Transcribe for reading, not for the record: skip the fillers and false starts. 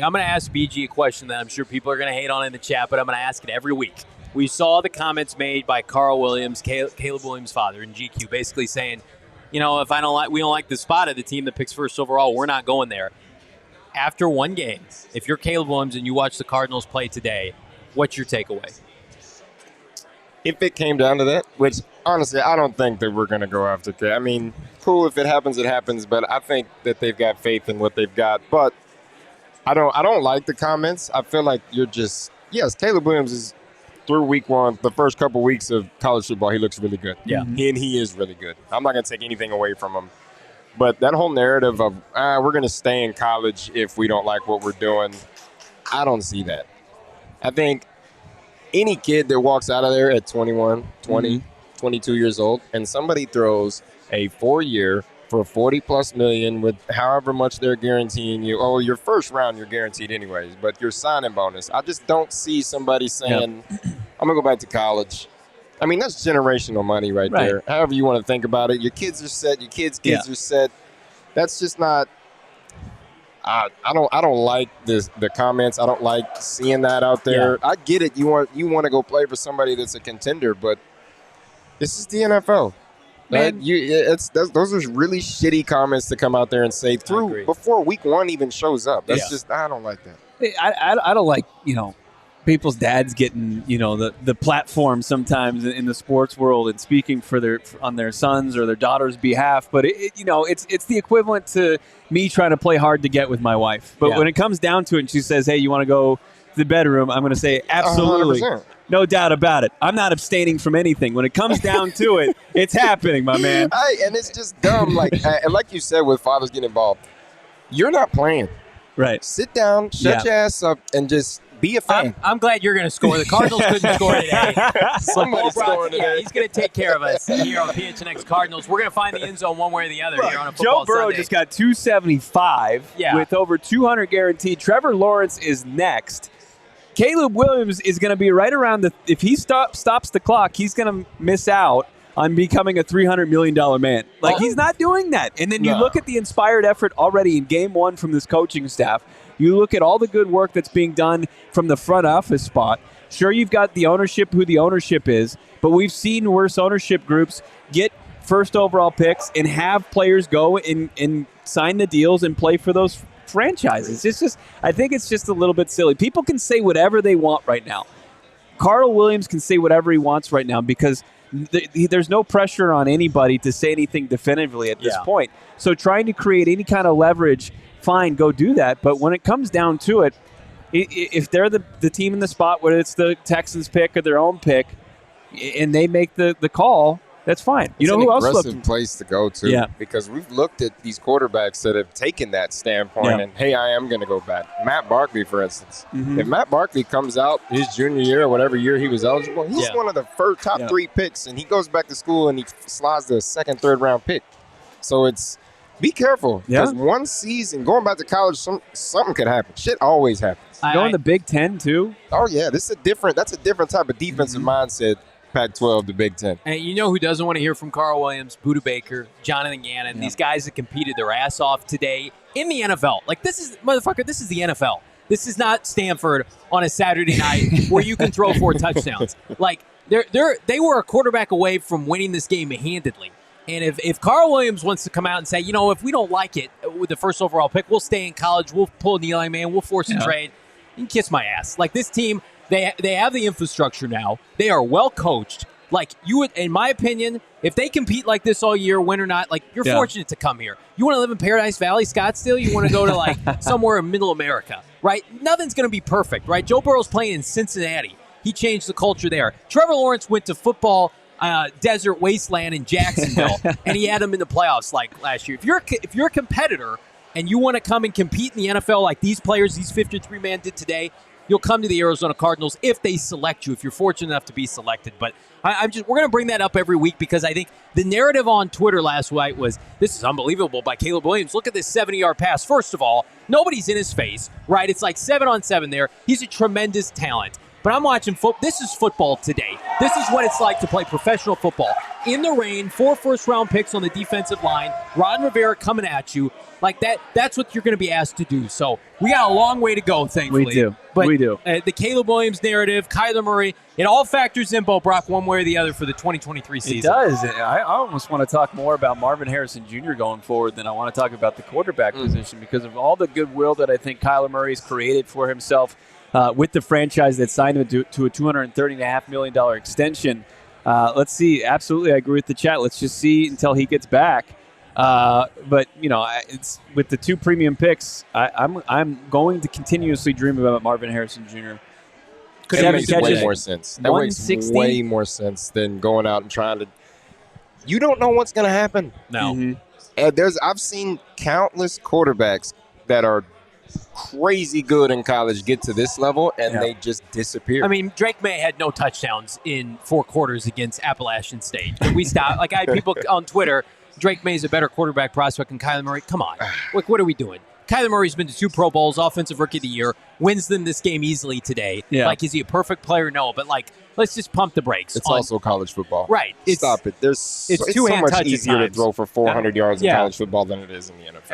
I'm going to ask BG a question that I'm sure people are going to hate on in the chat, but I'm going to ask it every week. We saw the comments made by Carl Williams, Caleb Williams' father, in GQ, basically saying, you know, if we don't like the spot of the team that picks first overall, we're not going there. After one game, if you're Caleb Williams and you watch the Cardinals play today, what's your takeaway? If it came down to that, which honestly, I don't think that we're going to go after Caleb. I mean, cool, if it happens, it happens, but I think that they've got faith in what they've got. But I don't like the comments. I feel like you're just – yes, Caleb Williams is through week one, the first couple weeks of college football, he looks really good. Yeah. And he is really good. I'm not going to take anything away from him. But that whole narrative of we're going to stay in college if we don't like what we're doing, I don't see that. I think any kid that walks out of there at 21, 20, 22 years old, and somebody throws a 4-year for $40+ million with however much they're guaranteeing you. Oh, your first round you're guaranteed anyways, but your signing bonus. I just don't see somebody saying, I'm going to go back to college. I mean, that's generational money right there. However you want to think about it. Your kids are set. Your kids' are set. That's just not I don't like the comments. I don't like seeing that out there. I get it. You want to go play for somebody that's a contender, but this is the NFL. Man, those are really shitty comments to come out there and say before week one even shows up. That's just I don't like that. I don't like people's dads getting the platform sometimes in the sports world and speaking on their sons or their daughter's behalf. But it's the equivalent to me trying to play hard to get with my wife. But when it comes down to it, and she says, "Hey, you want to go to the bedroom?" I'm going to say, "Absolutely." 100%. No doubt about it. I'm not abstaining from anything. When it comes down to it, it's happening, my man. And it's just dumb. And like you said, with fathers getting involved, you're not playing. Right. Sit down, shut your ass up, and just be a fan. I'm glad you're going to score. The Cardinals couldn't score today. Somebody's scoring today. Yeah, he's going to take care of us here on PHNX Cardinals. We're going to find the end zone one way or the other here on a football Joe Burrow Sunday. just got 275 with over 200 guaranteed. Trevor Lawrence is next. Caleb Williams is going to be right around if he stops the clock, he's going to miss out on becoming a $300 million man. He's not doing that. And then you look at the inspired effort already in game one from this coaching staff. You look at all the good work that's being done from the front office spot. Sure, you've got the ownership, who the ownership is, but we've seen worse ownership groups get first overall picks and have players go and sign the deals and play for those franchises. I think it's just a little bit silly. People can say whatever they want right now. Carl Williams can say whatever he wants right now because there's no pressure on anybody to say anything definitively at this point. So trying to create any kind of leverage, fine, go do that. But when it comes down to it, if they're the team in the spot, whether it's the Texans pick or their own pick, and they make the call, that's fine. It's who else looked? It's an aggressive place to go to because we've looked at these quarterbacks that have taken that standpoint and, hey, I am going to go back. Matt Barkley, for instance. If Matt Barkley comes out his junior year or whatever year he was eligible, he's one of the first top 3 picks, and he goes back to school and he slides the second, third round pick. So be careful because one season, going back to college, something could happen. Shit always happens. Going the Big Ten, too? Oh, yeah. That's a different type of defensive mindset. Pac-12 to Big Ten. And you know who doesn't want to hear from Carl Williams, Budda Baker, Jonathan Gannon, these guys that competed their ass off today in the NFL. This is the NFL. This is not Stanford on a Saturday night where you can throw 4 touchdowns. They were a quarterback away from winning this game handedly. And if Carl Williams wants to come out and say, if we don't like it with the first overall pick, we'll stay in college, we'll pull an Eli Man, we'll force a trade, you can kiss my ass. This team, They have the infrastructure now. They are well coached. In my opinion, if they compete like this all year, win or not, you're fortunate to come here. You want to live in Paradise Valley, Scottsdale? You want to go to somewhere in Middle America, right? Nothing's going to be perfect, right? Joe Burrow's playing in Cincinnati. He changed the culture there. Trevor Lawrence went to football desert wasteland in Jacksonville, and he had them in the playoffs last year. If you're a competitor and you want to come and compete in the NFL like these players, these 53-man did today, you'll come to the Arizona Cardinals if they select you, if you're fortunate enough to be selected. But we're going to bring that up every week because I think the narrative on Twitter last night was, this is unbelievable by Caleb Williams. Look at this 70-yard pass. First of all, nobody's in his face, right? It's 7-on-7 there. He's a tremendous talent. But I'm watching football. This is football today. This is what it's like to play professional football. In the rain, 4 first-round picks on the defensive line, Ron Rivera coming at you. Like that's what you're going to be asked to do. So we got a long way to go, thankfully. We do. But we do. The Caleb Williams narrative, Kyler Murray, it all factors in, Bo Brock, one way or the other for the 2023 season. It does. I almost want to talk more about Marvin Harrison Jr. going forward than I want to talk about the quarterback position because of all the goodwill that I think Kyler Murray's created for himself with the franchise that signed him to a $230.5 million extension. Let's see. Absolutely, I agree with the chat. Let's just see until he gets back. But it's with the 2 premium picks. I'm going to continuously dream about Marvin Harrison Jr. That makes way more sense. That makes 160? way more sense than going out and trying to. You don't know what's going to happen. No. And I've seen countless quarterbacks that are crazy good in college get to this level and they just disappear. I mean, Drake May had no touchdowns in 4 quarters against Appalachian State. Can we stop? Like I had people on Twitter. Drake May is a better quarterback prospect than Kyler Murray. Come on. Like, what are we doing? Kyler Murray's been to 2 Pro Bowls, Offensive Rookie of the Year, wins them this game easily today. Yeah. Like, is he a perfect player? No, but, like, let's just pump the brakes. It's also college football. Right. Stop it. It's two-hand so much touch at easier to times. throw for 400 yards in college football than it is in the NFL.